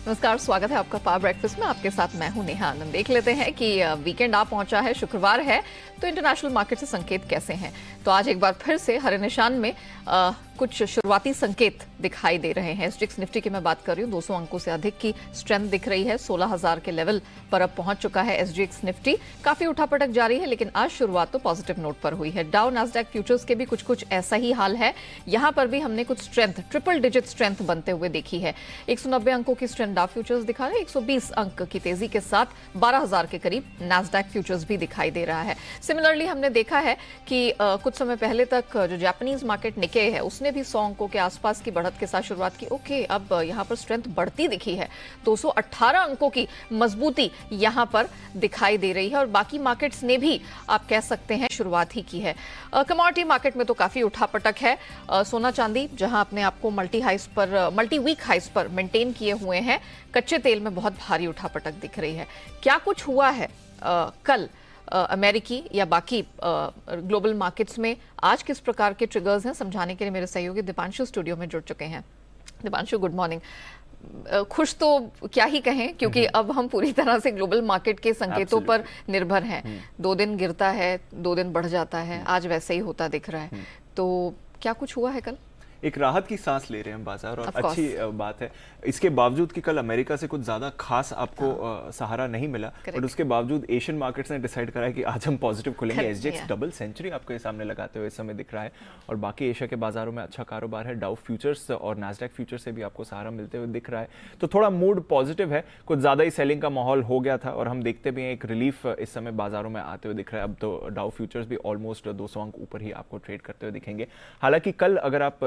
नमस्कार, स्वागत है आपका पावर ब्रेकफास्ट में। आपके साथ मैं हूं नेहा आनंद। देख लेते हैं कि वीकेंड आ पहुंचा है, शुक्रवार है, तो इंटरनेशनल मार्केट से संकेत कैसे हैं। तो आज एक बार फिर से हरे निशान में कुछ शुरुआती संकेत दिखाई दे रहे हैं। एसजीएक्स निफ्टी की मैं बात कर रही हूँ, 200 अंकों से अधिक की स्ट्रेंथ दिख रही है। 16,000 के लेवल पर अब पहुंच चुका है एसजीएक्स निफ्टी। काफी उठापटक जारी है, लेकिन आज शुरुआत तो पॉजिटिव नोट पर हुई है। डाउ नास्डैक फ्यूचर्स के भी कुछ ऐसा ही हाल है। यहां पर भी हमने कुछ स्ट्रेंथ, ट्रिपल डिजिट स्ट्रेंथ बनते हुए देखी है। 190 अंकों की स्ट्रेंथ डाउ फ्यूचर्स दिखा रहे हैं। 120 अंक की तेजी के साथ 12,000 के करीब नास्डैक फ्यूचर्स भी दिखाई दे रहा है। सिमिलरली हमने देखा है कि कुछ समय पहले तक जो जापानीज मार्केट निके है, उसने भी 100 अंकों के आसपास की बढ़त के साथ शुरुआत की। ओके, अब यहां पर स्ट्रेंथ बढ़ती दिखी है। 218 अंकों की मजबूती यहां पर दिखाई दे रही है और बाकी मार्केट्स ने भी आप कह सकते हैं शुरुआत ही की है। कमोडिटी मार्केट में तो काफी उठापटक है। सोना चांदी जहां अपने आप को मल्टी वीक हाइस पर मेंटेन किए हुए हैं। कच्चे तेल में बहुत भारी उठापटक दिख रही है। क्या कुछ हुआ है कल अमेरिकी या बाकी ग्लोबल मार्केट्स में, आज किस प्रकार के ट्रिगर्स हैं, समझाने के लिए मेरे सहयोगी दीपांशु स्टूडियो में जुड़ चुके हैं। Deepanshu, good morning. खुश तो क्या ही कहें, क्योंकि अब हम पूरी तरह से ग्लोबल मार्केट के संकेतों पर निर्भर हैं। 2 दिन गिरता है, 2 दिन बढ़ जाता है, आज वैसे ही होता दिख रहा है। तो क्या कुछ हुआ है कल? एक राहत की सांस ले रहे हैं बाजार और अच्छी बात है। इसके बावजूद कि कल अमेरिका से कुछ ज्यादा खास आपको सहारा नहीं मिला, बट उसके बावजूद एशियन मार्केट्स ने डिसाइड करा है कि आज हम पॉजिटिव खुलेंगे। एसजीएक्स डबल सेंचुरी आपके सामने लगाते हुए इस समय दिख रहा है और बाकी एशिया के बाजारों में अच्छा कारोबार है। डाउ फ्यूचर्स और नास्डैक फ्यूचर्स से भी आपको सहारा मिलते हुए दिख रहा है, तो थोड़ा मूड पॉजिटिव है। कुछ ज्यादा ही सेलिंग का माहौल हो गया था और हम देखते भी हैं एक रिलीफ इस समय बाजारों में आते हुए दिख रहा है। अब तो डाउ फ्यूचर्स भी ऑलमोस्ट 200 अंक ऊपर ही आपको ट्रेड करते हुए दिखेंगे। हालांकि कल अगर आप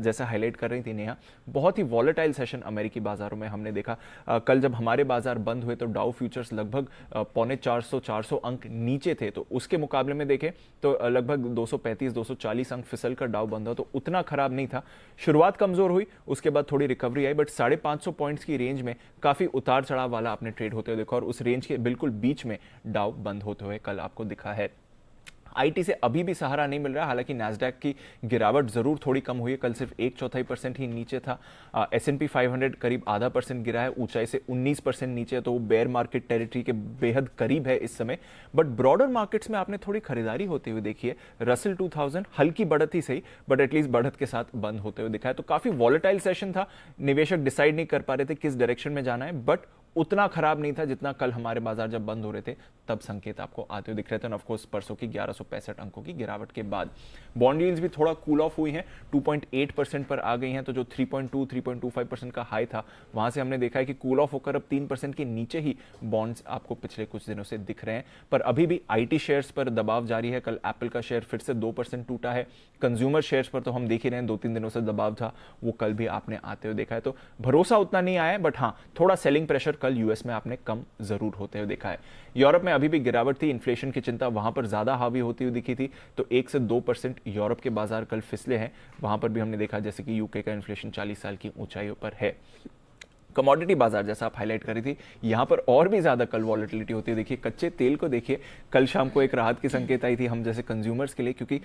जैसा हाईलाइट कर रही थी नेहा, बहुत ही वॉलेटाइल सेशन अमेरिकी बाजारों में हमने देखा। कल जब हमारे बाजार बंद हुए तो डाउ फ्यूचर्स लगभग 450 अंक नीचे थे, तो उसके मुकाबले में देखें तो लगभग 235-240 अंक फिसल कर डाउ बंद हुआ, तो उतना खराब नहीं था। शुरुआत कमजोर हुई, उसके बाद थोड़ी रिकवरी आई, बट 550 पॉइंट्स की रेंज में काफी उतार चढ़ाव वाला आपने ट्रेड होते हुए देखा और उस रेंज के बिल्कुल बीच में डाउ बंद होते हुए कल आपको दिखा है। आईटी से अभी भी सहारा नहीं मिल रहा, हालांकि नैस्डैक की गिरावट जरूर थोड़ी कम हुई है। कल सिर्फ 1/4% ही नीचे था। S&P 500 करीब आधा % गिरा है, ऊंचाई से 19% नीचे है, तो वो बेयर मार्केट टेरिटरी के बेहद करीब है इस समय। बट ब्रॉडर मार्केट्स में आपने थोड़ी खरीदारी होती हुई देखी है। रसेल 2000 हल्की बढ़त ही सही, बट एटलीस्ट बढ़त के साथ बंद होते हुए दिखा है। तो काफी वॉलेटाइल सेशन था। निवेशक डिसाइड नहीं कर पा रहे थे किस डायरेक्शन में जाना है, बट उतना खराब नहीं था जितना कल हमारे बाजार जब बंद हो रहे थे तब संकेत आपको आते हुए दिख रहे थे। ऑफ कोर्स परसों की 1165 अंकों की गिरावट के बाद बॉन्ड यील्ड्स भी थोड़ा कूल ऑफ हुई हैं, 2.8% पर आ गई हैं। तो जो 3.25% का हाई था, वहां से हमने देखा है कि कूल ऑफ होकर अब 3% के नीचे ही बॉन्ड्स आपको पिछले कुछ दिनों से दिख रहे हैं। पर अभी भी आईटी शेयर्स पर दबाव जारी है। कल एप्पल का शेयर फिर से 2% टूटा है। कंज्यूमर शेयर्स पर तो हम देख ही रहे हैं 2-3 दिनों से दबाव था, वो कल भी आपने आते हुए देखा है। तो भरोसा उतना नहीं आया है, बट हाँ, थोड़ा सेलिंग प्रेशर कल यूएस में आपने कम जरूर होते हुए देखा है। यूरोप में अभी भी गिरावट थी, इन्फ्लेशन की चिंता वहां पर ज्यादा हावी होती हुई दिखी थी, तो 1 से 2% यूरोप के बाजार कल फिसले हैं। वहां पर भी हमने देखा जैसे कि यूके का इन्फ्लेशन 40 साल की ऊंचाइयों पर है। कमोडिटी बाजार जैसा आप हाईलाइट करी थी, यहां पर और भी ज्यादा कल वॉलेटिलिटी होती है। देखिए कच्चे तेल को देखिए, कल शाम को एक राहत की संकेत आई थी हम जैसे कंज्यूमर्स के लिए, क्योंकि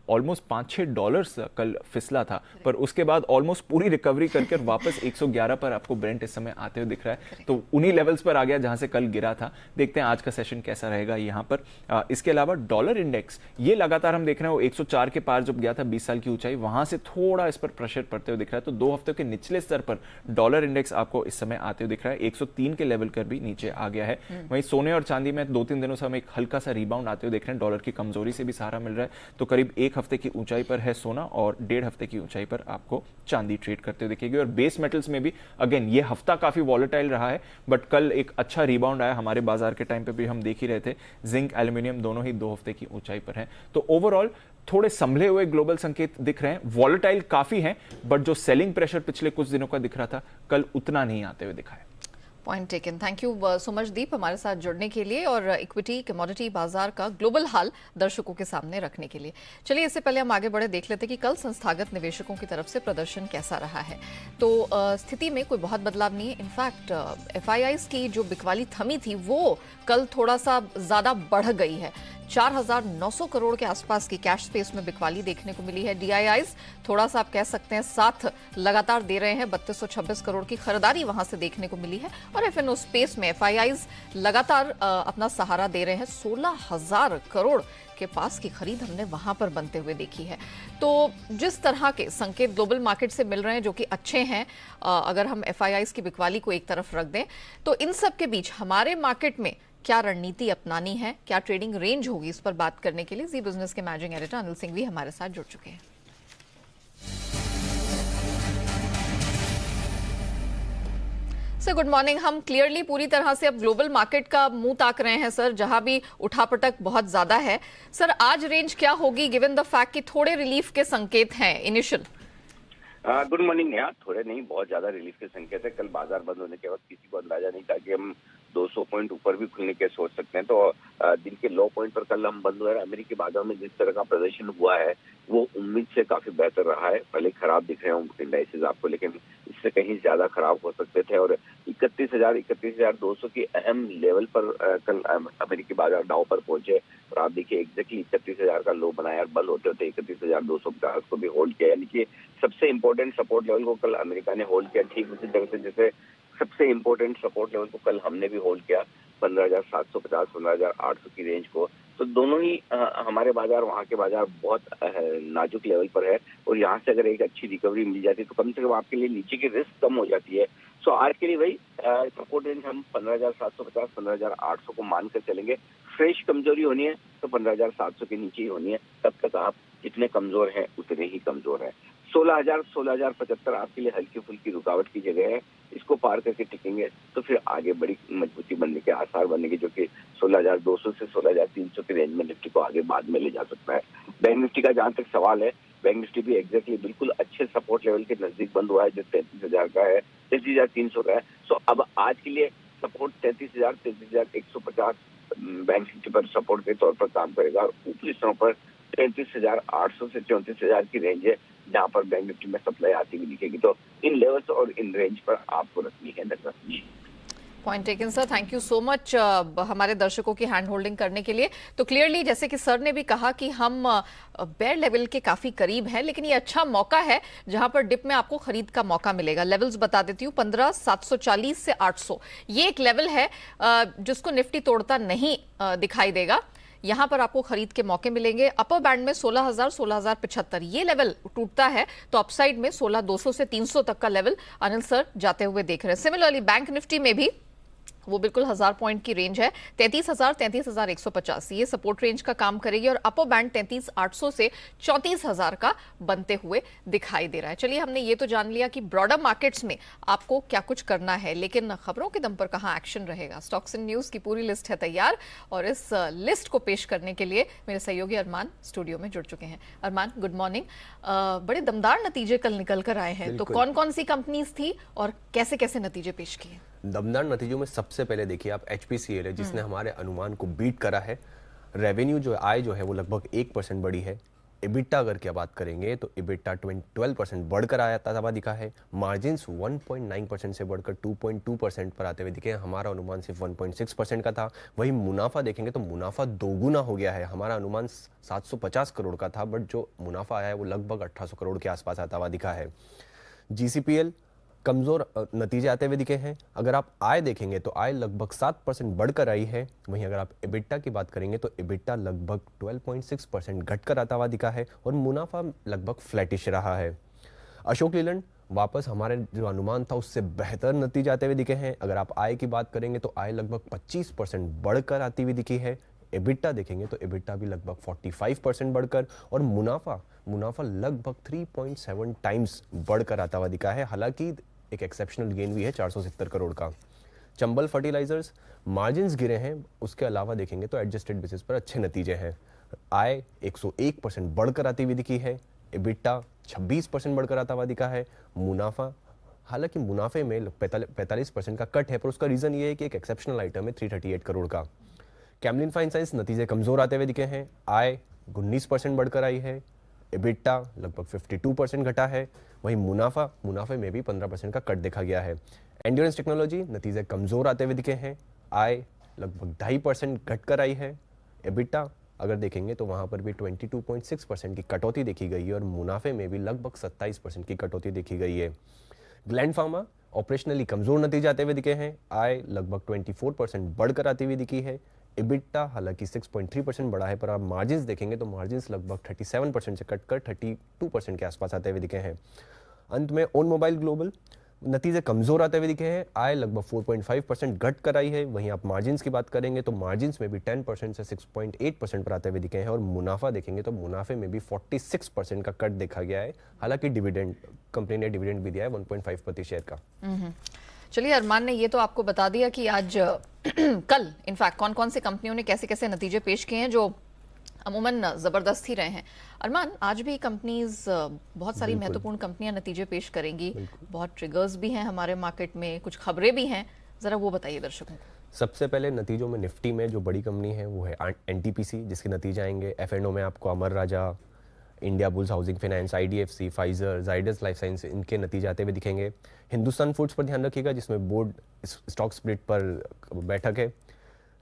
ऑलमोस्ट $5-6 कल फिसला था, पर उसके बाद ऑलमोस्ट पूरी रिकवरी करके वापस 111 पर आपको ब्रेंट इस समय आते हुए दिख रहा है। तो उन्हीं लेवल्स पर आ गया जहां से कल गिरा था। देखते हैं आज का सेशन कैसा रहेगा यहाँ पर। इसके अलावा डॉलर इंडेक्स ये लगातार हम देख रहे हैं, वो 104 के पार जब गया था 20 साल की ऊंचाई, वहां से थोड़ा इस पर प्रेशर पड़ते हुए दिख रहा है। तो 2 हफ्ते के निचले स्तर पर डॉलर इंडेक्स आपको इस समय आते हुए दिख रहा है। 103 के लेवल कर भी नीचे आ गया है। वहीं सोने और चांदी में 2-3 दिनों से हम एक हल्का सा रिबाउंड आते हुए देख रहे हैं। डॉलर की कमजोरी से भी सहारा मिल रहा है, तो करीब 1 हफ्ते की ऊंचाई पर है सोना और 1.5 हफ्ते की ऊंचाई पर आपको चांदी ट्रेड करते हुए दिखेगी। और बेस मेटल्स में भी अगेन ये हफ्ता काफी वॉलेटाइल रहा है, बट कल एक अच्छा रिबाउंड आया। हमारे बाजार के टाइम पे भी हम देख ही रहे थे, जिंक एल्यूमिनियम दोनों ही 2 हफ्ते की ऊंचाई पर है। तो ओवरऑल थोड़े संभले हुए ग्लोबल संकेत दिख रहे हैं। वॉलेटाइल काफी हैं, बट जो सेलिंग प्रेशर पिछले कुछ दिनों का दिख रहा था, कल उतना नहीं आते हुए दिखा है। Point taken. Thank you so much Deep हमारे साथ जुड़ने के लिए और इक्विटी कमोडिटी बाजार का ग्लोबल हाल दर्शकों के सामने रखने के लिए। चलिए इससे पहले हम आगे बढ़े, देख लेते हैं कि कल संस्थागत निवेशकों की तरफ से प्रदर्शन कैसा रहा है। तो स्थिति में कोई बहुत बदलाव नहीं है। इनफैक्ट FIIs की जो बिकवाली थमी थी वो कल थोड़ा सा ज्यादा बढ़ गई है। 4,900 करोड़ के आसपास की कैश स्पेस में बिकवाली देखने को मिली है। डीआईआईज थोड़ा सा आप कह सकते हैं साथ लगातार दे रहे हैं, 3226 करोड़ की खरीदारी वहां से देखने को मिली है। और एफएनओ स्पेस में एफआईआईज लगातार अपना सहारा दे रहे हैं, 16,000 करोड़ के पास की खरीद हमने वहां पर बनते हुए देखी है। तो जिस तरह के संकेत ग्लोबल मार्केट से मिल रहे हैं जो कि अच्छे हैं, अगर हम एफआईआईज की बिकवाली को एक तरफ रख दें तो इन सब के बीच हमारे मार्केट में क्या रणनीति अपनानी है, क्या ट्रेडिंग रेंज होगी, इस पर बात करने के लिए जी बिजनेस के मैनेजिंग एडिटर अनिल सिंघवी हमारे साथ जुड़ चुके हैं। Sir good morning. हम क्लियरली पूरी तरह से अब ग्लोबल मार्केट का मुंह ताक रहे हैं सर, जहां भी उठापटक बहुत ज्यादा है। सर आज रेंज क्या होगी गिवन द फैक्ट कि थोड़े रिलीफ के संकेत हैं इनिशियल? Good morning. यार थोड़े नहीं, बहुत ज्यादा रिलीफ के संकेत है। कल बाजार बंद होने के बाद किसी को अंदाजा नहीं था कि हम 200 पॉइंट ऊपर भी खुलने के सोच सकते हैं। तो दिन के लो पॉइंट पर कल हम बंद हुए। अमेरिकी बाजार में जिस तरह का प्रदर्शन हुआ है वो उम्मीद से काफी बेहतर रहा है। पहले खराब दिख रहे हैं इंडाइसेस आपको, लेकिन इससे कहीं ज्यादा खराब हो सकते थे। और 31,200 की अहम लेवल पर कल अमेरिकी बाजार डाउ पर पहुंचे। और आप देखिए एग्जैक्टली 31,000 का लो बनाया और बंद होते होते 31,250 को भी होल्ड किया। यानी कि सबसे इंपॉर्टेंट सपोर्ट लेवल को कल अमेरिका ने होल्ड किया, ठीक उसी तरह से जैसे सबसे इंपॉर्टेंट सपोर्ट लेवल को कल हमने भी होल्ड किया, 15,750 15,800 की रेंज को। तो दोनों ही हमारे बाजार, वहाँ के बाजार बहुत नाजुक लेवल पर है। और यहाँ से अगर एक अच्छी रिकवरी मिल जाती है तो कम से कम आपके लिए नीचे की रिस्क कम हो जाती है। सो आज के लिए भाई सपोर्ट रेंज हम 15,750 15,800 को मानकर चलेंगे। फ्रेश कमजोरी होनी है तो 15,700 के नीचे ही होनी है। तब तक आप जितने कमजोर हैं उतने ही कमजोर हैं। 16,075 आपके लिए हल्की फुल्की रुकावट की जगह है। इसको पार करके टिकेंगे तो फिर आगे बड़ी मजबूती बनने के आसार बनेंगे, जो कि 16,200 से 16,300 की रेंज में निफ्टी को आगे बाद में ले जा सकता है। बैंक निफ्टी का जहां तक सवाल है, बैंक निफ्टी भी एग्जैक्टली बिल्कुल अच्छे सपोर्ट लेवल के नजदीक बंद हुआ है, जो 33,000 का है, 33,300 का है। सो अब आज के लिए सपोर्ट 33,000 33,150 बैंक निफ्टी पर सपोर्ट के तौर पर काम करेगा। और ऊपरी स्तरों पर 33,800 से 34,000 की रेंज है, जहां पर बैंक निफ्टी में सप्लाई आती हुई दिखेगी। तो इन लेवल्स और इन रेंज पर आपको रखनी है नजर। Point taken sir, thank you so much हमारे दर्शकों की हैंड होल्डिंग करने के लिए। तो क्लियरली जैसे कि सर ने भी कहा कि हम बेयर लेवल के काफी करीब हैं, लेकिन ये अच्छा मौका है जहां पर डिप में आपको खरीद का मौका मिलेगा। लेवल्स बता देती हूँ, 15,740 से 800 ये एक लेवल है जिसको निफ्टी तोड़ता नहीं दिखाई देगा। यहां पर आपको खरीद के मौके मिलेंगे। अपर बैंड में 16,000 16,075 ये लेवल टूटता है तो अपसाइड में 16,200 से 300 तक का लेवल अनिल सर जाते हुए देख रहे हैं। सिमिलरली बैंक निफ्टी में भी वो बिल्कुल 1000 पॉइंट की रेंज है, 33,000 33,150 ये सपोर्ट रेंज का काम करेगी। और अपर बैंड 33,800 से 34,000 का बनते हुए दिखाई दे रहा है। चलिए हमने ये तो जान लिया कि ब्रॉडर मार्केट्स में आपको क्या कुछ करना है, लेकिन खबरों के दम पर कहां एक्शन रहेगा। स्टॉक्स इन न्यूज की पूरी लिस्ट है तैयार और इस लिस्ट को पेश करने के लिए मेरे सहयोगी अरमान स्टूडियो में जुड़ चुके हैं। अरमान गुड मॉर्निंग। बड़े दमदार नतीजे कल निकल कर आए हैं, तो कौन कौन सी कंपनीज थी और कैसे कैसे नतीजे पेश किए? दमदार नतीजों में सबसे पहले देखिए आप HPCL है, जिसने हमारे अनुमान को बीट करा है। रेवेन्यू जो आय जो है वो लगभग 1% बढ़ी है। इबिटा अगर क्या बात करेंगे तो इबिटा 12% बढ़कर आया था दिखा है। मार्जिन्स 1.9% से बढ़कर 2.2% पर आते हुए दिखे। हमारा अनुमान सिर्फ 1.6% का था। वही मुनाफा देखेंगे तो मुनाफा दोगुना हो गया है। हमारा अनुमान 750 करोड़ का था, बट जो मुनाफा आया है वो लगभग 1800 करोड़ के आसपास आता हुआ दिखा है। GCPL कमजोर नतीजे आते हुए दिखे हैं। अगर आप आय देखेंगे तो आय लगभग 7% बढ़कर आई है। वहीं अगर आप इबिटा की बात करेंगे तो इबिटा लगभग 12.6% घटकर आता हुआ दिखा है और मुनाफा लगभग फ्लैटिश रहा है। अशोक लीलैंड वापस हमारे जो अनुमान था उससे बेहतर नतीजे आते हुए दिखे हैं। अगर आप आय की बात करेंगे तो आय लगभग 25% बढ़कर आती हुई दिखी है। इबिटा देखेंगे तो इबिटा भी लगभग 45% बढ़कर और मुनाफा लगभग 3.7 टाइम्स बढ़कर आता हुआ दिखा है। हालांकि एक एक्सेप्शनल गेन भी है 470 करोड़ का। चंबल फर्टिलाइजर्स मार्जिन्स गिरे हैं, उसके अलावा देखेंगे तो एडजस्टेड बेसिस पर अच्छे नतीजे हैं। आय 101% बढ़कर आती हुई दिखी है। इबिटा 26% बढ़कर आता हुआ दिखा है। मुनाफा, हालांकि मुनाफे में 45% का कट है, पर उसका रीजन ये है कि एक एक्सेप्शनल आइटम है 338 करोड़ का। कैमलिन फाइन साइंस नतीजे कमजोर आते हुए दिखे हैं। आय 19% बढ़कर आई है। इबिटा लगभग 52% घटा है। वहीं मुनाफे में भी 15% का कट देखा गया है। एंड्योरेंस टेक्नोलॉजी नतीजे कमजोर आते हुए दिखे हैं। आय लगभग 2.5% घटकर आई है। इबिटा अगर देखेंगे तो वहाँ पर भी 22.6% की कटौती देखी गई है और मुनाफे में भी लगभग 27% की कटौती देखी गई है। ग्लैंड फार्मा ऑपरेशनली कमजोर नतीजे आते हुए दिखे हैं। आय लगभग 24% बढ़कर आती हुई दिखी है। इबिटा हालांकि 6.3% बढ़ा है, पर आप मार्जिन देखेंगे तो मार्जिन लगभग 37% से कटकर 32% के आसपास आते हुए दिखे हैं। अंत में ऑन मोबाइल ग्लोबल नतीजे कमजोर आते हुए दिखे हैं। आय लगभग 4.5% घट कर आई है। वहीं आप मार्जिन्स की बात करेंगे तो मार्जिन्स में भी 10% से 6.8% पर आते हुए दिखे हैं और मुनाफा देखेंगे तो मुनाफे में भी 46% का कट देखा गया है। हालांकि डिविडेंड, कंपनी ने डिविडेंड भी दिया है 1.5 प्रति शेयर का। चलिए, अरमान ने ये तो आपको बता दिया कि आज कल इनफैक्ट कौन कौन सी कंपनियों ने कैसे कैसे नतीजे पेश किए हैं जो अमूमन जबरदस्त ही रहे हैं। अरमान, आज भी कंपनीज, बहुत सारी महत्वपूर्ण कंपनियां नतीजे पेश करेंगी, बहुत ट्रिगर्स भी हैं हमारे मार्केट में, कुछ खबरें भी हैं, जरा वो बताइए दर्शकों को। सबसे पहले नतीजों में निफ्टी में जो बड़ी कंपनी है वो है एनटीपीसी, जिसके नतीजे आएंगे। एफएनओ में आपको Amara Raja, Indiabulls housing finance, IDFC, Pfizer, Zydus life science, इनके नतीजे आते हुए दिखेंगे। हिंदुस्तान फूड्स पर ध्यान रखिएगा जिसमें बोर्ड स्टॉक स्प्लिट पर बैठक है।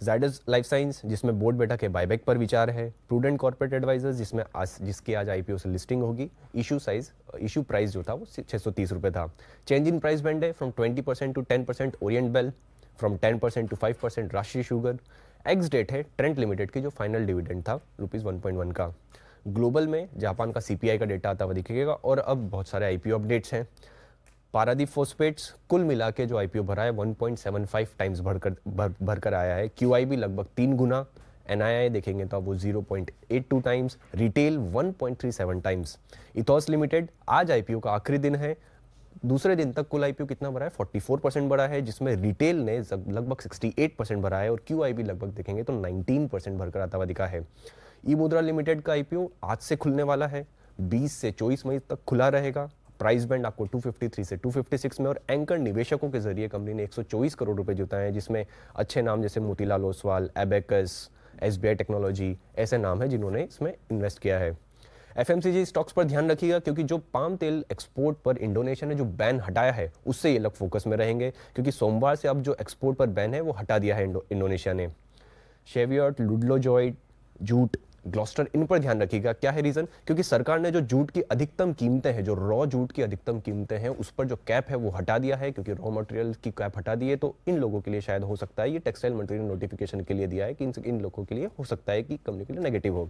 जाइडस लाइफ साइंस जिसमें बोर्ड बैठक है, बायबैक पर विचार है। प्रूडेंट कॉर्पोरेट एडवाइजर्स जिसकी आज आईपीओ से लिस्टिंग होगी। इशू प्राइस जो था वो 630 रुपये था। चेंज इन प्राइस बैंड है from 20% to 10% Orient Bell, from 10% to 5% Rashtriya sugar. Ex date है ट्रेंट लिमिटेड की जो फाइनल डिविडेंड था ₹1.1 का। ग्लोबल में जापान का सीपीआई का डेटा आता हुआ दिखेगा और अब बहुत सारे आईपीओ अपडेट्स हैं। पारादीप फॉस्फेट्स कुल मिला के जो आईपीओ भरा है 1.75 टाइम्स भरकर आया है। क्यूआईबी लगभग 3 गुना। एनआईआई देखेंगे तो वो 0.82 times. Retail 1.37 times. Ethos limited आज आईपीओ का आखिरी दिन है। दूसरे दिन तक कुल आईपीओ कितना भरा है? 44% भरा है, जिसमें रिटेल ने लगभग 68% भरा है और क्यूआईबी लगभग देखेंगे तो 19% भरकर आता हुआ दिखा है। ई मुद्रा लिमिटेड का आईपीओ आज से खुलने वाला है, 20 से 24 मई तक खुला रहेगा। प्राइस बैंड आपको 253 से 256 में और एंकर निवेशकों के जरिए कंपनी ने 124 करोड़ रुपए जुटाए हैं, जिसमें अच्छे नाम जैसे Motilal Oswal, abacus, SBI technology, ऐसे नाम हैं जिन्होंने इसमें इन्वेस्ट किया है। एफएमसीजी स्टॉक्स पर ध्यान रखिएगा क्योंकि जो पाम तेल एक्सपोर्ट पर इंडोनेशिया ने जो बैन हटाया है उससे ये लोग फोकस में रहेंगे, क्योंकि सोमवार से अब जो एक्सपोर्ट पर बैन है वो हटा दिया है इंडोनेशिया ने। शेवियर्ट, लुडलोजॉइड, जूट, ग्लॉस्टर, इन पर ध्यान रखिएगा। क्या है रीजन? क्योंकि सरकार ने जो जूट की अधिकतम कीमतें हैं, जो रॉ जूट की अधिकतम कीमतें हैं, उस पर जो कैप है वो हटा दिया है, क्योंकि रॉ मटेरियल की कैप हटा दी है। तो इन लोगों के लिए शायद हो सकता है, ये टेक्सटाइल मटेरियल नोटिफिकेशन के लिए दिया है कि इन लोगों के लिए हो सकता है कि कंपनी के लिए नेगेटिव हो।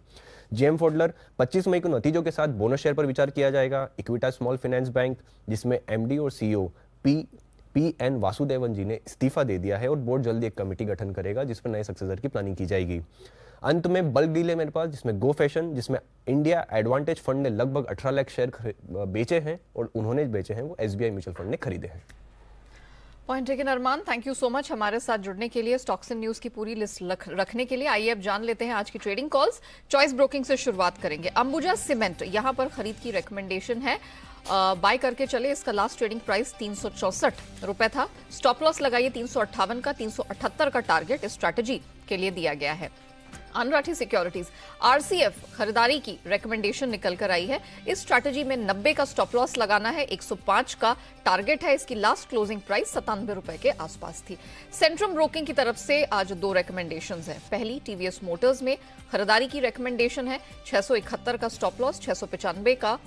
जेएम फोडलर 25 मई को नतीजों के साथ बोनस शेयर पर विचार किया जाएगा। इक्विटा स्मॉल फाइनेंस बैंक जिसमें एमडी और सीईओ पी.एन. वासुदेवन जी ने इस्तीफा दे दिया है और बोर्ड जल्दी एक कमेटी गठन करेगा जिस पर नए सक्सेसर की प्लानिंग की जाएगी। अंत में बल्क डील है मेरे पास जिसमें गो फैशन, जिसमें इंडिया एडवांटेज फंड ने लगभग 18 लाख शेयर बेचे हैं और उन्होंने बेचे हैं वो एसबीआई म्यूचुअल फंड ने खरीदे हैं। Point taken Arman, thank you so much हमारे साथ जुड़ने के लिए, स्टॉक्स एंड न्यूज की पूरी लिस्ट रखने के लिए। आइए अब जान लेते हैं आज की ट्रेडिंग कॉल्स। चॉइस ब्रोकिंग से शुरुआत करेंगे। अंबुजा सीमेंट, यहां पर खरीद की रिकमेंडेशन है, बाय करके चले। इसका लास्ट ट्रेडिंग प्राइस 364 रुपए था। स्टॉप लॉस लगाइए 358 का, 378 का टारगेट इस स्ट्रैटेजी के लिए दिया गया है। अनराठी सिक्योरिटीज, आरसीएफ खरीदारी की रिकमेंडेशन निकल कर आई है। इस स्ट्रैटेजी में 90 का स्टॉप लॉस लगाना है, 105 का टारगेट है। इसकी लास्ट क्लोजिंग प्राइस 97 रुपए के आसपास थी। सेंट्रम ब्रोकिंग की तरफ से आज 2 रिकमेंडेशंस हैं। पहली, टीवीएस मोटर्स में खरीदारी की रिकमेंडेशन है, 671 का स्टॉप लॉस, 695 का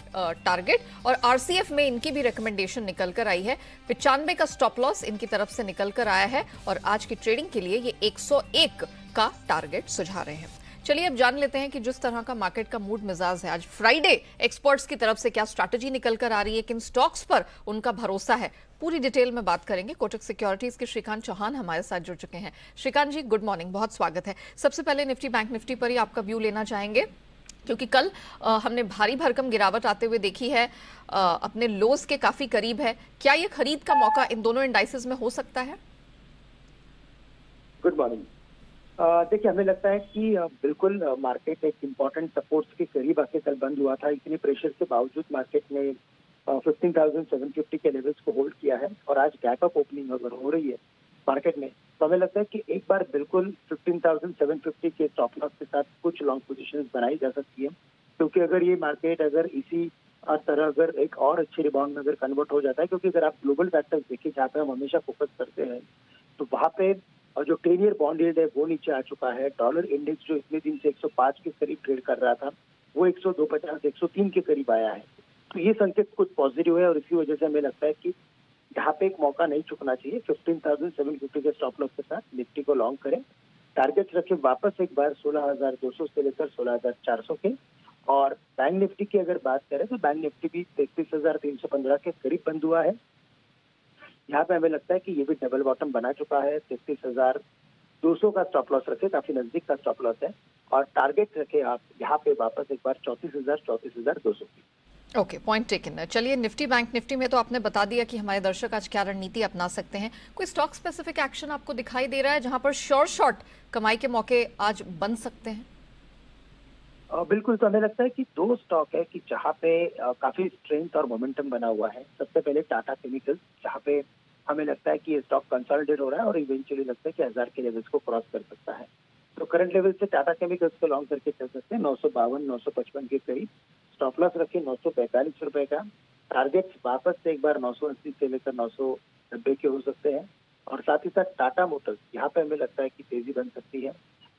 टारगेट। और आरसीएफ में इनकी भी रिकमेंडेशन निकल कर आई है, 95 का स्टॉप लॉस इनकी तरफ से निकल कर आया है और आज की ट्रेडिंग के लिए ये 101 का टारगेट सुझा रहे हैं। चलिए अब जान लेते हैं कि जिस तरह का मार्केट का मूड मिजाज है, आज फ्राइडे एक्सपर्ट्स की तरफ से क्या स्ट्रैटेजी निकल कर आ रही है, किन स्टॉक्स पर उनका भरोसा है, पूरी डिटेल में बात करेंगे। कोटक सिक्योरिटीज के श्रीकांत चौहान हमारे साथ जुड़ चुके हैं। श्रीकांत जी, गुड मॉर्निंग, बहुत स्वागत है। सबसे पहले निफ्टी बैंक निफ्टी पर ही आपका व्यू लेना चाहेंगे, क्योंकि कल हमने भारी भरकम गिरावट आते हुए देखी है, अपने लोज के काफी करीब है। क्या ये खरीद का मौका इन दोनों इंडाइसेस में हो सकता है? Good morning. देखिए, हमें लगता है कि बिल्कुल मार्केट एक इम्पॉर्टेंट सपोर्ट्स के करीब आके कल बंद हुआ था। इतने प्रेशर के बावजूद मार्केट ने 15,750 के लेवल्स को होल्ड किया है और आज गैप अप ओपनिंग अगर हो रही है मार्केट में, तो हमें लगता है कि एक बार बिल्कुल 15,750 के स्टॉप लॉस के साथ कुछ लॉन्ग पोजीशंस बनाई जा सकती है, क्योंकि अगर ये मार्केट अगर इसी तरह अगर एक और अच्छे रिबाउंड में अगर कन्वर्ट हो जाता है, क्योंकि अगर आप ग्लोबल फैक्टर्स देखिए जहाँ पे हम हमेशा फोकस करते हैं, तो वहाँ पे और जो 10 ईयर बॉन्ड यील्ड है वो नीचे आ चुका है। डॉलर इंडेक्स जो इतने दिन से 105 के करीब ट्रेड कर रहा था वो 102.50 103 के करीब आया है। तो ये संकेत कुछ पॉजिटिव है और इसी वजह से हमें लगता है कि यहाँ पे एक मौका नहीं चुकना चाहिए। 15,750 के स्टॉप लॉस के साथ निफ्टी को लॉन्ग करें। टारगेट रखें वापस एक बार 16,200 से लेकर 16,400 के। और बैंक निफ्टी की अगर बात करें तो बैंक निफ्टी भी 33,315 के करीब बंद हुआ है। यहाँ पे हमें लगता है कि ये भी डबल बॉटम बना चुका है। 33,200 का स्टॉप लॉस रखे, काफी नजदीक का स्टॉप लॉस है। और टारगेट रखे आप यहाँ पे वापस एक बार 34,200 की। Okay, point taken. चलिए, निफ्टी बैंक निफ्टी में तो आपने बता दिया कि हमारे दर्शक आज क्या रणनीति अपना सकते हैं। कोई स्टॉक स्पेसिफिक एक्शन आपको दिखाई दे रहा है जहां पर शॉर्ट कमाई के मौके आज बन सकते हैं? बिल्कुल, तो हमें लगता है कि दो स्टॉक है कि जहाँ पे काफी स्ट्रेंथ और मोमेंटम बना हुआ है। सबसे पहले टाटा केमिकल्स, जहाँ पे हमें लगता है कि ये स्टॉक कंसोलिडेट हो रहा है और इवेंचुअली लगता है कि 1000 के लेवल्स को क्रॉस कर सकता है। तो करंट लेवल से टाटा केमिकल्स को लॉन्ग करके चल सकते हैं 952 955 के करीब। स्टॉप लॉस रखिए 945 रुपए का। टारगेट वापस से एक बार 980 से लेकर 990 के हो सकते हैं। और साथ ही साथ टाटा मोटर्स, यहाँ पे हमें लगता है कि तेजी बन सकती है।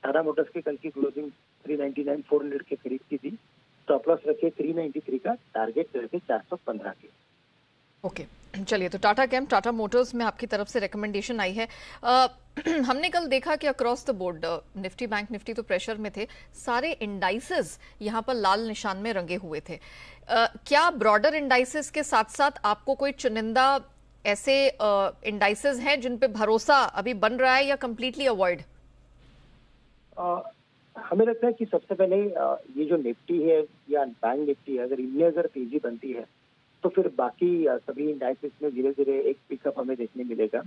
टाटा मोटर्स की कल की क्लोजिंग 399 400 के करीब की थी। स्टॉप लॉस रखिए 393 का, टारगेट रखिए 415 के। ओके, चलिए, तो टाटा कैम, टाटा मोटर्स में आपकी तरफ से रिकमेंडेशन आई है। हमने कल देखा कि across the board Nifty bank Nifty तो प्रेशर में थे, सारे इंडाइसेस यहाँ पर लाल निशान में रंगे हुए थे। क्या ब्रॉडर इंडाइसेस के साथ साथ आपको कोई चुनिंदा ऐसे इंडाइसेस हैं जिन पे भरोसा अभी बन रहा है या कंप्लीटली अवॉइड? हमें लगता है कि सबसे पहले ये जो निफ्टी है या बैंक निफ्टी है, अगर अगर तेजी बनती है तो फिर बाकी सभी इंडाइसेस में धीरे धीरे एक पिकअप हमें देखने मिलेगा।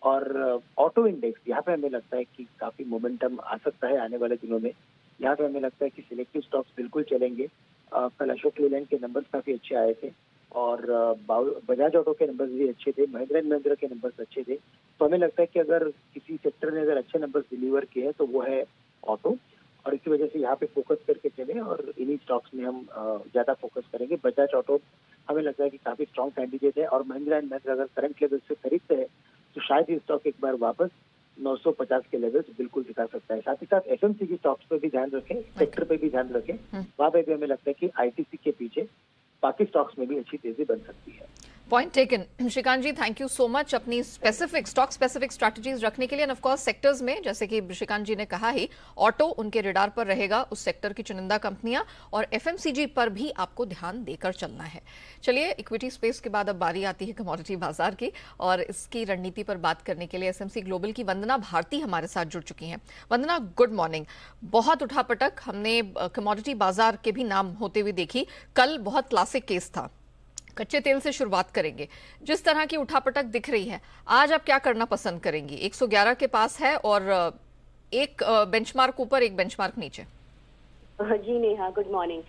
और ऑटो इंडेक्स, यहाँ पे हमें लगता है कि काफी मोमेंटम आ सकता है आने वाले दिनों में। यहाँ पे हमें लगता है कि सिलेक्टिव स्टॉक्स बिल्कुल चलेंगे। कल अशोक लेलैंड के नंबर्स काफी अच्छे आए थे और बजाज ऑटो के नंबर्स भी अच्छे थे, महिंद्रा एंड महिंद्रा के नंबर्स अच्छे थे। तो हमें लगता है कि अगर किसी सेक्टर ने अगर अच्छे नंबर्स डिलीवर किए हैं तो वो है ऑटो। और इसी वजह से यहाँ पे फोकस करके चले और इन्हीं स्टॉक्स में हम ज्यादा फोकस करेंगे। बजाज ऑटो हमें लगता है कि काफी स्ट्रॉन्ग कैंडिडेट है और महिंद्रा एंड महिंद्रा अगर करंट लेवल से खरीदते हैं तो शायद ये स्टॉक एक बार वापस 950 के लेवल्स बिल्कुल दिखा सकता है। साथ ही साथ एफएमसीजी स्टॉक्स पे भी ध्यान रखें, सेक्टर पे भी ध्यान रखें। वहाँ पे भी हमें लगता है कि आईटीसी के पीछे बाकी स्टॉक्स में भी अच्छी तेजी बन सकती है। Point taken. Shrikant ji, thank you so much अपनी स्पेसिफिक स्टॉक स्पेसिफिक स्ट्रैटेजीज रखने के लिए। एंड ऑफ कोर्स सेक्टर्स में, जैसे कि श्रीकांत जी ने कहा ही, ऑटो उनके रडार पर रहेगा, उस सेक्टर की चुनिंदा कंपनियां, और एफएमसीजी पर भी आपको ध्यान देकर चलना है। चलिए, इक्विटी स्पेस के बाद अब बारी आती है कमोडिटी बाजार की, और इसकी रणनीति पर बात करने के लिए एसएमसी ग्लोबल की वंदना भारती हमारे साथ जुड़ चुकी हैं। वंदना, गुड मॉर्निंग। बहुत उठापटक हमने कमोडिटी बाजार के भी नाम होते हुए देखी। कल बहुत क्लासिक केस था। कच्चे तेल से शुरुआत करेंगे। जिस तरह की उठापटक दिख रही है, आज आप क्या करना पसंद करेंगी? 111 के पास है और एक बेंचमार्क ऊपर, एक बेंचमार्क नीचे। जी नेहा, गुड मॉर्निंग।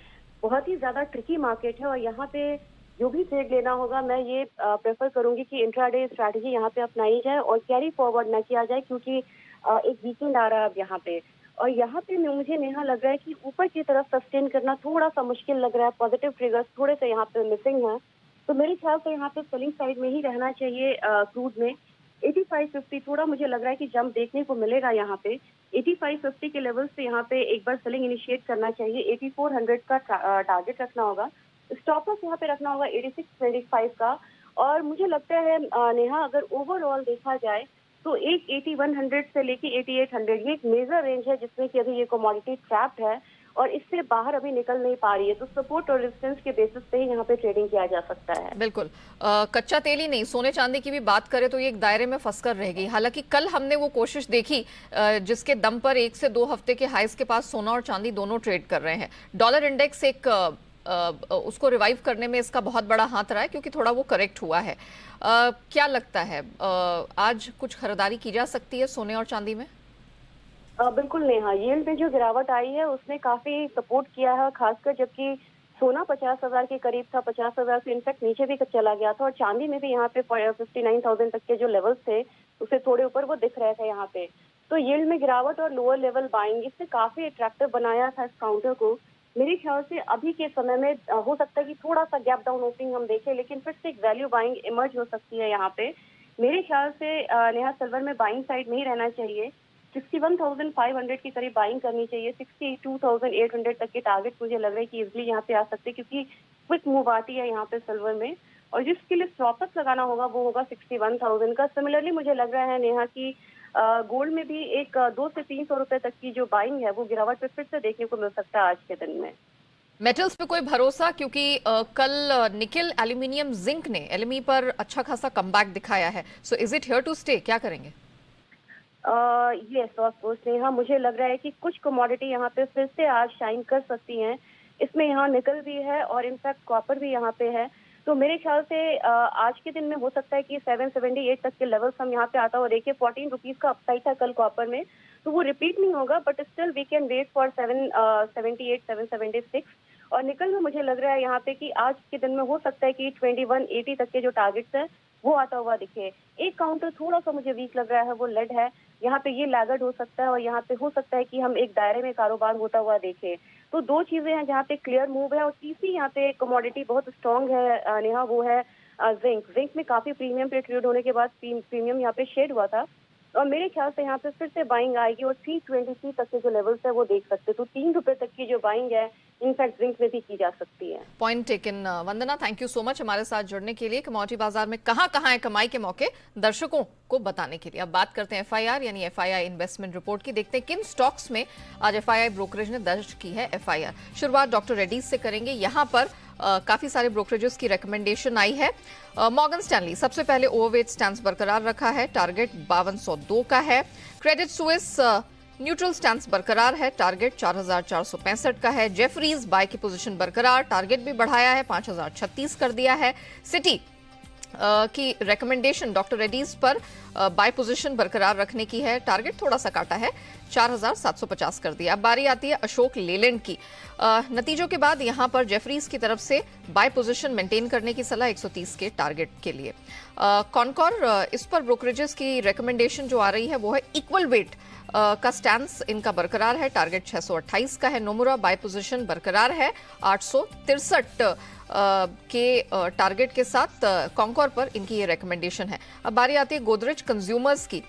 बहुत ही ज्यादा ट्रिकी मार्केट है और यहाँ पे जो भी ट्रेड लेना होगा, मैं ये प्रेफर करूंगी कि इंट्राडे स्ट्रैटेजी यहाँ पे अपनाई जाए और कैरी फॉरवर्ड ना किया जाए, क्योंकि एक वीकेंड आ रहा है अब यहाँ पे। और यहाँ पे मुझे नेहा लग रहा है कि ऊपर की तरफ सस्टेन करना थोड़ा सा मुश्किल लग रहा है। पॉजिटिव ट्रिगर्स थोड़े से यहाँ पे मिसिंग है, तो मेरे ख्याल से यहाँ पे सेलिंग साइड में ही रहना चाहिए। क्रूड में 8550 थोड़ा मुझे लग रहा है कि जंप देखने को मिलेगा यहाँ पे। 8550 के लेवल से यहाँ पे एक बार सेलिंग इनिशिएट करना चाहिए। 8400 का टारगेट रखना होगा। स्टॉप लॉस यहाँ पे रखना होगा 8625 का। और मुझे लगता है नेहा, अगर ओवरऑल देखा जाए तो एक 8100 से लेके 8800 ये एक मेजर रेंज है जिसमें कि अभी ये कमोडिटी ट्रैप्ड है और इससे बाहर अभी निकल नहीं पा रही है। तो सपोर्ट और रेजिस्टेंस के बेसिस पे ही यहाँ पे ट्रेडिंग किया जा सकता है। बिल्कुल। कच्चा तेल ही नहीं, सोने चांदी की भी बात करें तो ये एक दायरे में फंसकर रहेगी। हालांकि कल हमने वो कोशिश देखी जिसके दम पर 1 से 2 हफ्ते के हाइस के पास सोना और चांदी दोनों ट्रेड कर रहे हैं। डॉलर इंडेक्स एक उसको रिवाइव करने में इसका बहुत बड़ा हाथ रहा है, क्योंकि थोड़ा वो करेक्ट हुआ है। क्या लगता है, आज कुछ खरीदारी की जा सकती है सोने और चांदी में? बिल्कुल नेहा, यील्ड में जो गिरावट आई है उसने काफी सपोर्ट किया है, खासकर जबकि सोना 50,000 के करीब था, 50,000 से इनफैक्ट नीचे भी चला गया था। और चांदी में भी यहाँ पे 59,000 तक के जो लेवल्स थे उससे थोड़े ऊपर वो दिख रहे थे यहाँ पे। तो यील्ड में गिरावट और लोअर लेवल बाइंग, इसने काफी अट्रैक्टिव बनाया था इस काउंटर को। मेरे ख्याल से अभी के समय में हो सकता है कि थोड़ा सा गैप डाउन ओपनिंग हम देखें, लेकिन फिर से एक वैल्यू बाइंग इमर्ज हो सकती है यहाँ पे। मेरे ख्याल से नेहा सिल्वर में बाइंग साइड में ही रहना चाहिए। 61,500 के करीब बाइंग करनी चाहिए। 62,800 तक के टारगेट मुझे लग रहा है कि इजिली यहाँ पे आ सकते हैं, क्योंकि क्विक मूव आती है यहाँ पे सिल्वर में। और जिसके लिए स्टॉप लगाना होगा वो होगा 61,000 का। सिमिलरली मुझे लग रहा है नेहा कि गोल्ड में भी एक 200 से 300 रुपए तक की जो बाइंग है वो गिरावट पे फिर से देखने को मिल सकता है आज के दिन में। मेटल्स पे कोई भरोसा, क्योंकि कल निकेल, एल्यूमिनियम, जिंक ने एलएमई पर अच्छा खासा कमबैक दिखाया है। So is it here to stay? क्या करेंगे? यस ऑफ कोर्स नेहा, मुझे लग रहा है कि कुछ कमोडिटी यहाँ पे फिर से आज शाइन कर सकती हैं। इसमें यहाँ निकल भी है और इनफैक्ट कॉपर भी यहाँ पे है। तो मेरे ख्याल से आज के दिन में हो सकता है कि 778 तक के लेवल्स हम यहाँ पे आता हो। देखिए 14 रुपीज का अपसाइड था कल कॉपर में, तो वो रिपीट नहीं होगा, but still we can wait for 778, 776। और निकल में मुझे लग रहा है यहाँ पे कि आज के दिन में हो सकता है कि 2180 तक के जो टारगेट्स है वो आता हुआ दिखे। एक काउंटर थोड़ा सा मुझे वीक लग रहा है, वो लेड है। यहाँ पे ये लैगर्ड हो सकता है और यहाँ पे हो सकता है कि हम एक दायरे में कारोबार होता हुआ देखें। तो दो चीजें हैं जहाँ पे क्लियर मूव है। और तीसरी यहाँ पे कमोडिटी बहुत स्ट्रांग है नेहा, वो है जिंक। जिंक में काफी प्रीमियम पे ट्रेड होने के बाद प्रीमियम यहाँ पे शेड हुआ था और मेरे ख्याल से यहाँ पे फिर से बाइंग आएगी और 323 तक के जो लेवल्स है वो देख सकते। तो 3 रुपए तक की जो बाइंग है इनफैक्ट जिंक में भी की जा सकती है। Point taken Vandana, thank you so much हमारे साथ जुड़ने के लिए। कमोडिटी बाजार में कहां है कमाई के मौके दर्शकों को बताने के लिए। अब बात करते हैं एफआईआर यानी एफआईआई इन्वेस्टमेंट रिपोर्ट की। देखते हैं किन स्टॉक्स में आज एफआईआई ब्रोकरेज ने दर्ज की है एफआईआर। शुरुआत डॉक्टर रेड्डीज से करेंगे। यहाँ पर काफी सारे ब्रोकरेजेस की रिकमेंडेशन आई है। मॉर्गन स्टैनली सबसे पहले ओवरवेट स्टैंस बरकरार रखा है, टारगेट 5202 का है। क्रेडिट स्विस न्यूट्रल स्टैंस बरकरार है, टारगेट 4465 का है। जेफरीज बाय की पोजीशन बरकरार, टारगेट भी बढ़ाया है, 5036 कर दिया है। सिटी की रिकमेंडेशन डॉक्टर रेड्डीज पर बाय पोजीशन बरकरार रखने की है, टारगेट थोड़ा सा काटा है, 4750 कर दिया। अब बारी आती है अशोक लेलैंड की। नतीजों के बाद यहां पर जेफरीज की तरफ से बाय पोजीशन मेंटेन करने की सलाह 130 के टारगेट के लिए। कॉनकॉर, इस पर ब्रोकरेजेस की रिकमेंडेशन जो आ रही है वो है इक्वल वेट का स्टैंस इनका बरकरार है, टारगेट 628 का है। नोमुरा बाय पोजीशन बरकरार है 863 के टारगेट के साथ। कॉनकॉर पर इनकी ये रिकमेंडेशन है। अब बारी आती है गोदरेज कंज्यूमर्स की।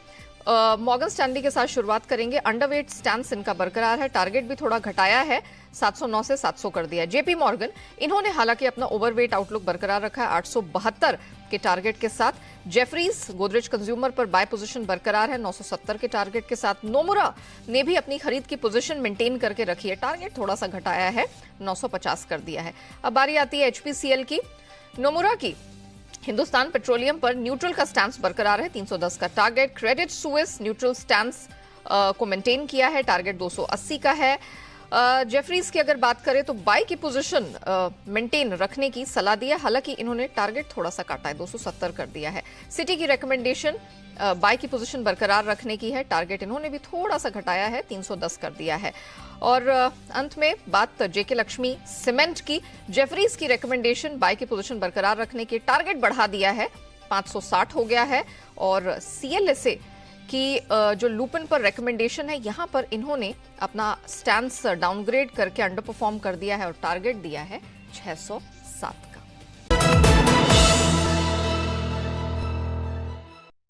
मॉर्गन स्टैनली के साथ शुरुआत करेंगे। अंडरवेट स्टैंस इनका बरकरार है, टारगेट भी थोड़ा घटाया है, 709 से 700 कर दिया। जेपी मॉर्गन, इन्होंने हालांकि अपना ओवरवेट आउटलुक बरकरार रखा है 872 के टारगेट के साथ। जेफरीज गोदरेज कंज्यूमर पर बाय पोजीशन बरकरार है 970 के टारगेट के साथ। नोमुरा ने भी अपनी खरीद की पोजीशन मेंटेन करके रखी है, टारगेट थोड़ा सा घटाया है, 950 कर दिया है। अब बारी आती है एचपीसीएल की। नोमुरा की हिंदुस्तान पेट्रोलियम पर न्यूट्रल का स्टैंस बरकरार है, 310 का target. Credit Suisse neutral stance को मेंटेन किया है, टारगेट 280 का है। जेफरीज की अगर बात करें तो बाय की पोजीशन मेंटेन रखने की सलाह दी है, हालांकि इन्होंने टारगेट थोड़ा सा काटा है, 270 कर दिया है। सिटी की रिकमेंडेशन बाय की पोजीशन बरकरार रखने की है, टारगेट इन्होंने भी थोड़ा सा घटाया है, 310 कर दिया है। और अंत में बात जेके लक्ष्मी सीमेंट की। जेफरीज की रिकमेंडेशन बाय की पोजीशन बरकरार रखने की, टारगेट बढ़ा दिया है, 560 हो गया है। और सीएलएसए की जो लूपिन पर रिकमेंडेशन है, यहां पर इन्होंने अपना स्टैंस डाउनग्रेड करके अंडर परफॉर्म कर दिया है और टारगेट दिया है 607 का।